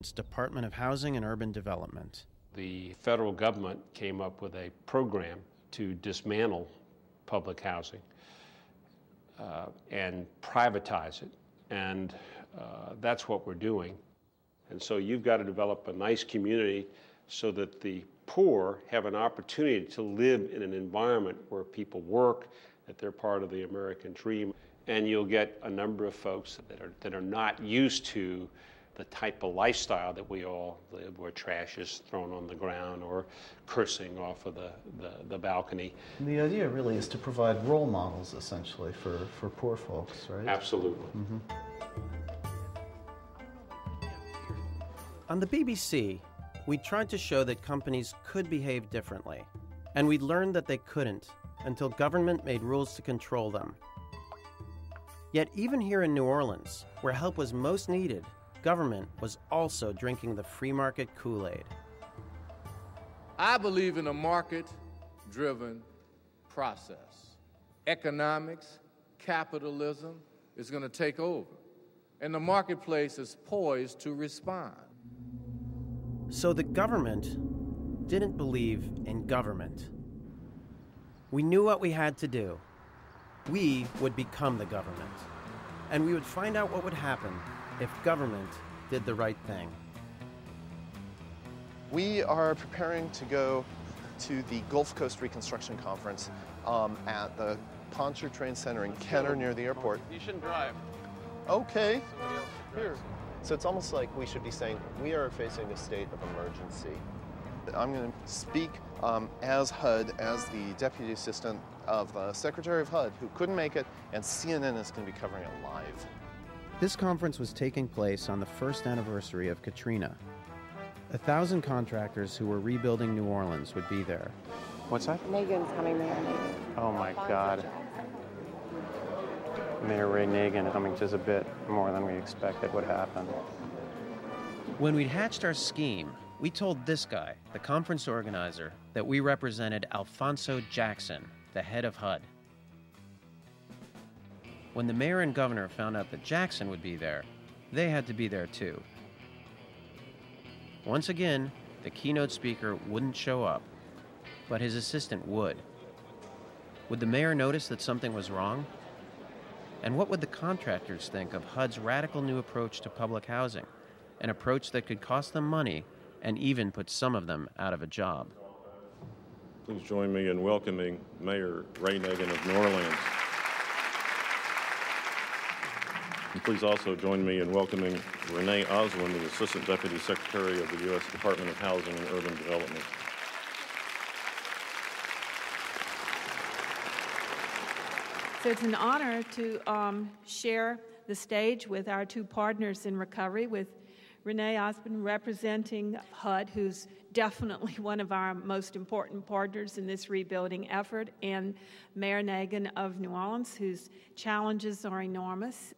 Department of Housing and Urban Development. The federal government came up with a program to dismantle public housing and privatize it, and that's what we're doing. And so you've got to develop a nice community so that the poor have an opportunity to live in an environment where people work, that they're part of the American dream, and you'll get a number of folks that are not used to the type of lifestyle that we all live, where trash is thrown on the ground or cursing off of the balcony. The idea really is to provide role models, essentially, for poor folks, right? Absolutely. Mm-hmm. On the BBC, we tried to show that companies could behave differently, and we learned that they couldn't until government made rules to control them. Yet even here in New Orleans, where help was most needed, government was also drinking the free market Kool-Aid. I believe in a market-driven process. Economics, capitalism is going to take over, and the marketplace is poised to respond. So the government didn't believe in government. We knew what we had to do. We would become the government, and we would find out what would happen if government did the right thing. We are preparing to go to the Gulf Coast Reconstruction Conference at the Pontchartrain Center in Kenner near the airport. You shouldn't drive. Okay. Here. So it's almost like we should be saying, we are facing a state of emergency. I'm going to speak as HUD, as the Deputy Assistant of the Secretary of HUD, who couldn't make it, and CNN is going to be covering it live. This conference was taking place on the first anniversary of Katrina. 1,000 contractors who were rebuilding New Orleans would be there. What's that? Nagin's coming, Mayor Nagin. Oh my God. Mayor Ray Nagin coming just a bit more than we expected would happen. When we'd hatched our scheme, we told this guy, the conference organizer, that we represented Alphonso Jackson, the head of HUD. When the mayor and governor found out that Jackson would be there, they had to be there too. Once again, the keynote speaker wouldn't show up, but his assistant would. Would the mayor notice that something was wrong? And what would the contractors think of HUD's radical new approach to public housing, an approach that could cost them money and even put some of them out of a job? Please join me in welcoming Mayor Ray Nagin of New Orleans. And please also join me in welcoming Renee Oswin, the Assistant Deputy Secretary of the U.S. Department of Housing and Urban Development. So it's an honor to share the stage with our two partners in recovery, with Renee Oswin representing HUD, who's definitely one of our most important partners in this rebuilding effort, and Mayor Nagin of New Orleans, whose challenges are enormous.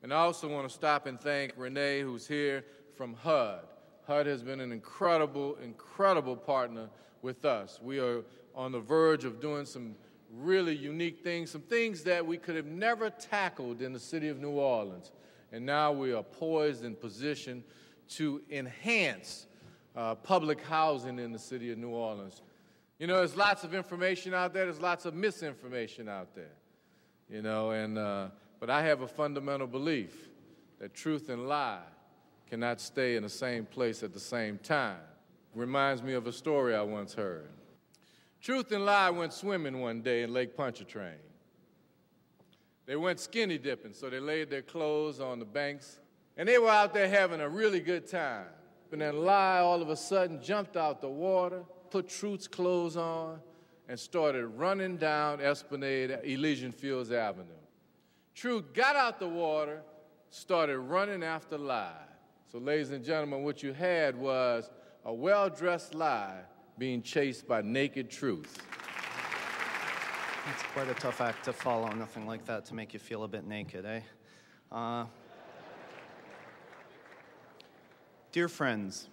And I also want to stop and thank Renee, who's here from HUD. HUD has been an incredible, incredible partner with us. We are on the verge of doing some really unique things, some things that we could have never tackled in the city of New Orleans. And now we are poised and positioned to enhance public housing in the city of New Orleans. You know, there's lots of information out there, there's lots of misinformation out there, you know, but I have a fundamental belief that truth and lie cannot stay in the same place at the same time. Reminds me of a story I once heard. Truth and lie went swimming one day in Lake Pontchartrain. They went skinny dipping, so they laid their clothes on the banks, and they were out there having a really good time. And then lie all of a sudden jumped out the water, put Truth's clothes on, and started running down Esplanade, Elysian Fields Avenue. Truth got out the water, started running after lie. So ladies and gentlemen, what you had was a well-dressed lie being chased by naked truth. It's quite a tough act to follow, nothing like that to make you feel a bit naked, eh? Dear friends,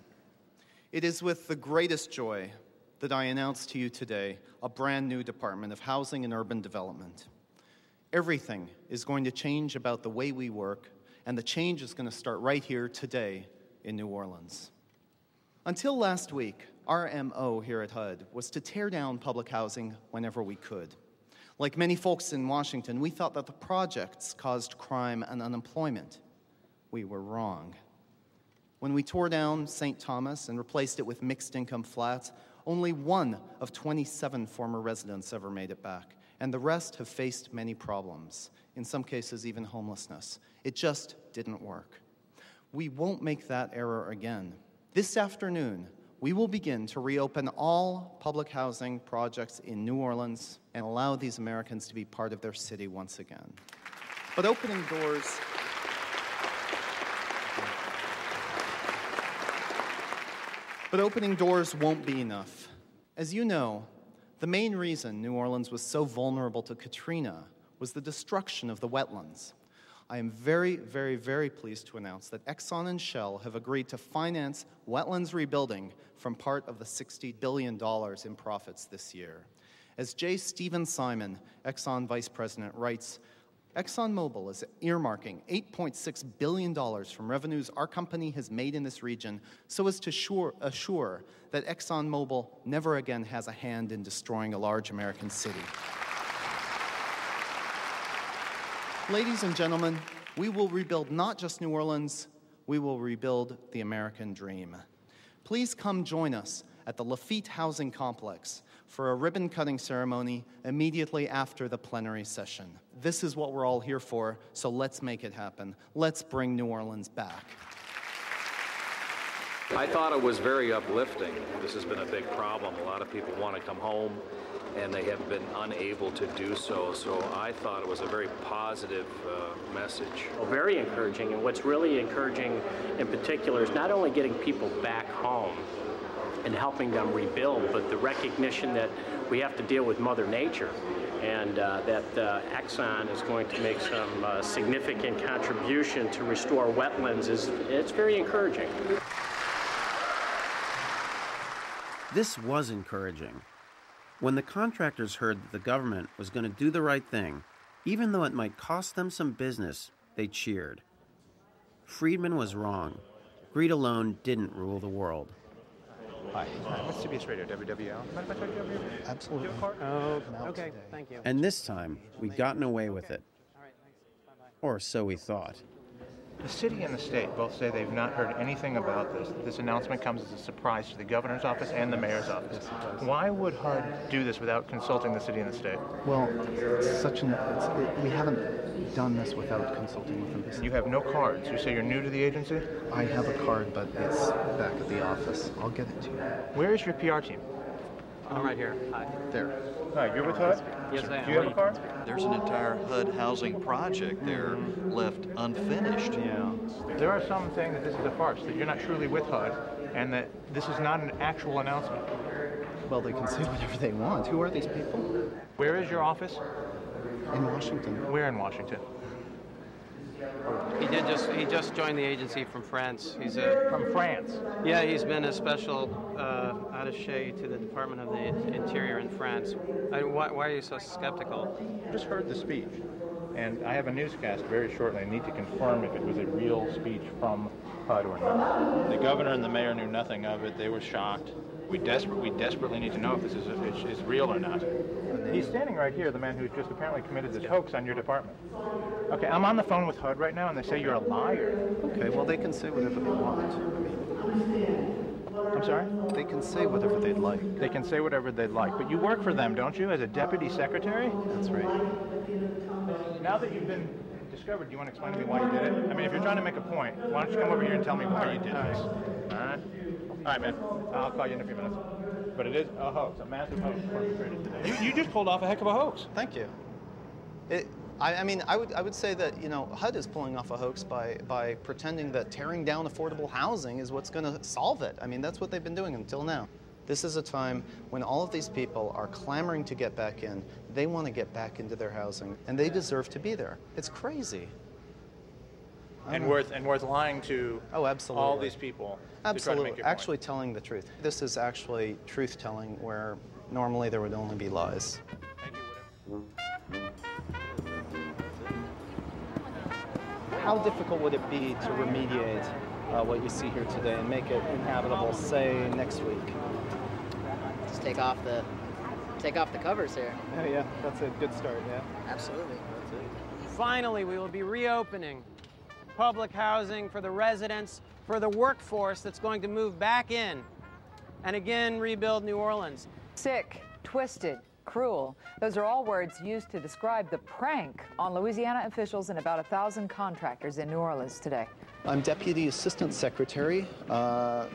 it is with the greatest joy that I announce to you today a brand new Department of Housing and Urban Development. Everything is going to change about the way we work, and the change is going to start right here today in New Orleans. Until last week, our MO here at HUD was to tear down public housing whenever we could. Like many folks in Washington, we thought that the projects caused crime and unemployment. We were wrong. When we tore down St. Thomas and replaced it with mixed-income flats, only 1 of 27 former residents ever made it back, and the rest have faced many problems, in some cases even homelessness. It just didn't work. We won't make that error again. This afternoon, we will begin to reopen all public housing projects in New Orleans and allow these Americans to be part of their city once again. But opening doors won't be enough. As you know, the main reason New Orleans was so vulnerable to Katrina was the destruction of the wetlands. I am very, very, very pleased to announce that Exxon and Shell have agreed to finance wetlands rebuilding from part of the $60 billion in profits this year. As J. Stephen Simon, Exxon Vice President, writes, ExxonMobil is earmarking $8.6 billion from revenues our company has made in this region so as to assure that ExxonMobil never again has a hand in destroying a large American city. Ladies and gentlemen, we will rebuild not just New Orleans, we will rebuild the American dream. Please come join us at the Lafitte Housing Complex for a ribbon-cutting ceremony immediately after the plenary session. This is what we're all here for, so let's make it happen. Let's bring New Orleans back. I thought it was very uplifting. This has been a big problem. A lot of people want to come home, and they have been unable to do so. So I thought it was a very positive message. Well, very encouraging, and what's really encouraging in particular is not only getting people back home and helping them rebuild, but the recognition that we have to deal with Mother Nature, and that Exxon is going to make some significant contribution to restore wetlands. It's very encouraging. This was encouraging. When the contractors heard that the government was going to do the right thing, even though it might cost them some business, they cheered. Friedman was wrong. Greed alone didn't rule the world. Hi, what's CBS Radio, WWL? Mind if I talk to you over here? Absolutely. Do you have a card? Oh, okay, thank you. And this time, we'd gotten away with it. Or so we thought. The city and the state both say they've not heard anything about this. This announcement comes as a surprise to the governor's office and the mayor's office. Why would HUD do this without consulting the city and the state? Well, we haven't done this without consulting with them. You have no cards. You say you're new to the agency? I have a card, but it's back at the office. I'll get it to you. Where is your PR team? I'm right here. Hi. There. Hi, you're with HUD? Yes, I am. Do you have a card? There's an entire HUD housing project there left unfinished. Yeah. There are some saying that this is a farce, that you're not truly with HUD, and that this is not an actual announcement. Well, they can say whatever they want. Who are these people? Where is your office? In Washington. Where in Washington? He just joined the agency from France. He's from France? Yeah, he's been a special attaché to the Department of the Interior in France. Why are you so skeptical? I just heard the speech, and I have a newscast very shortly. I need to confirm if it was a real speech from HUD or not. The governor and the mayor knew nothing of it. They were shocked. We desperately need to know if this is real or not. He's standing right here, the man who's just apparently committed this hoax on your department. Okay, I'm on the phone with HUD right now, and they say you're a liar. Okay, well, they can say whatever they want. I'm sorry? They can say whatever they'd like. They can say whatever they'd like, but you work for them, don't you, as a deputy secretary? That's right. Now that you've been discovered, do you want to explain to me why you did it? I mean, if you're trying to make a point, why don't you come over here and tell me why you did this? All right? All right, man. I'll call you in a few minutes. But it is a hoax, a massive hoax perpetrated today. You just pulled off a heck of a hoax. Thank you. I mean, I would say that, you know, HUD is pulling off a hoax by pretending that tearing down affordable housing is what's going to solve it. I mean, that's what they've been doing until now. This is a time when all of these people are clamoring to get back in. They want to get back into their housing, and they deserve to be there. It's crazy. And worth lying to all these people. Absolutely. To try to make your point. Actually telling the truth. This is actually truth-telling where normally there would only be lies. How difficult would it be to remediate what you see here today and make it inhabitable, say, next week. Just take off the covers here. Yeah, that's a good start, yeah. Absolutely. That's it. Finally, we will be reopening public housing for the residents, for the workforce that's going to move back in and again rebuild New Orleans. Sick, twisted, cruel. Those are all words used to describe the prank on Louisiana officials and about 1,000 contractors in New Orleans today. I'm Deputy Assistant Secretary of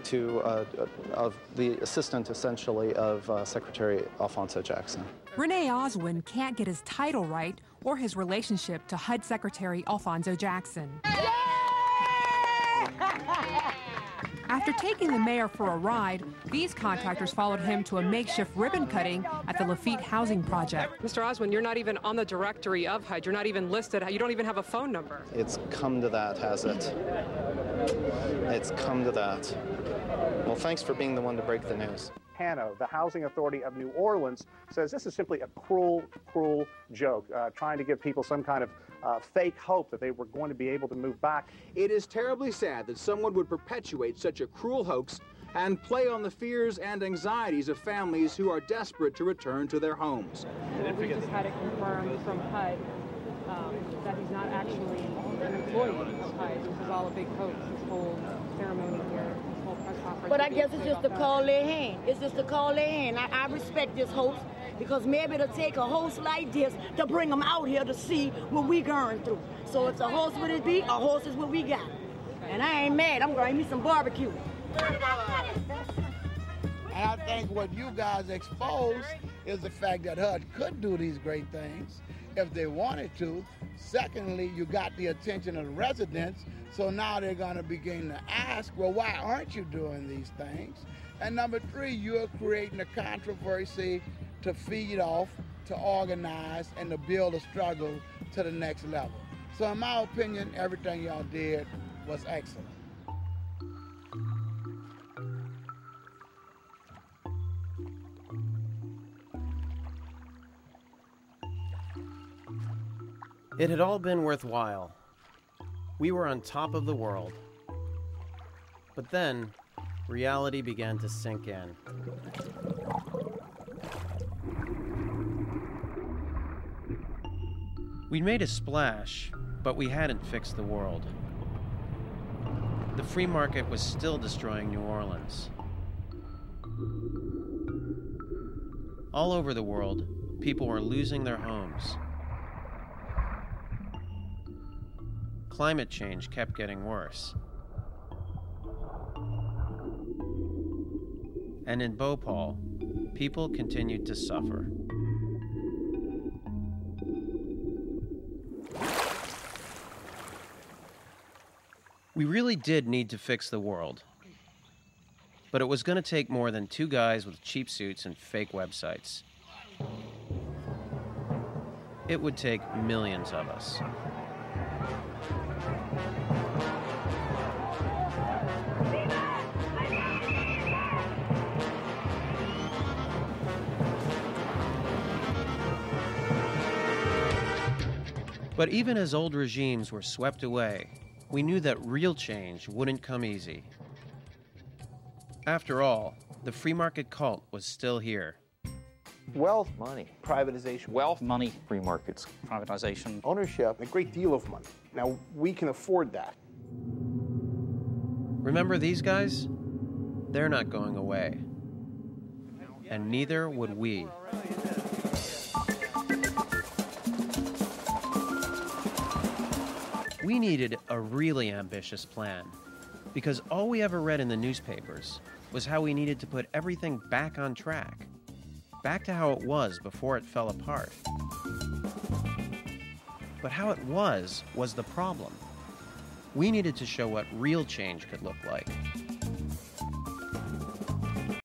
the assistant, essentially, of Secretary Alphonso Jackson. Renee Oswin can't get his title right or his relationship to HUD Secretary Alphonso Jackson. After taking the mayor for a ride, these contractors followed him to a makeshift ribbon cutting at the Lafitte Housing Project. Mr. Oswin, you're not even on the directory of HUD. You're not even listed. You don't even have a phone number. It's come to that, has it? It's come to that. Well, thanks for being the one to break the news. Hano, the Housing Authority of New Orleans, says this is simply a cruel, cruel joke, trying to give people some kind of fake hope that they were going to be able to move back. It is terribly sad that someone would perpetuate such a cruel hoax and play on the fears and anxieties of families who are desperate to return to their homes. We just had it confirmed from HUD that he's not actually an employee of HUD. This is all a big hoax, this whole ceremony here, this whole press conference. But I guess it's just to call their hand. It's just to call their hand. I respect this host because maybe it'll take a host like this to bring them out here to see what we going through. So if a host would it be, a host is what we got. And I ain't mad. I'm going to eat me some barbecue. And I think what you guys exposed is the fact that HUD could do these great things if they wanted to. Secondly, you got the attention of the residents, so now they're going to begin to ask, well, why aren't you doing these things? And number three, you're creating a controversy to feed off, to organize, and to build a struggle to the next level. So in my opinion, everything y'all did was excellent. It had all been worthwhile. We were on top of the world. But then, reality began to sink in. We'd made a splash, but we hadn't fixed the world. The free market was still destroying New Orleans. All over the world, people were losing their homes. Climate change kept getting worse. And in Bhopal, people continued to suffer. We really did need to fix the world. But it was going to take more than two guys with cheap suits and fake websites. It would take millions of us. But even as old regimes were swept away, we knew that real change wouldn't come easy. After all, the free market cult was still here. Wealth, money, privatization. Wealth, money, free markets, privatization. Ownership, a great deal of money. Now, we can afford that. Remember these guys? They're not going away. And neither would we. We needed a really ambitious plan, because all we ever read in the newspapers was how we needed to put everything back on track, back to how it was before it fell apart. But how it was the problem. We needed to show what real change could look like.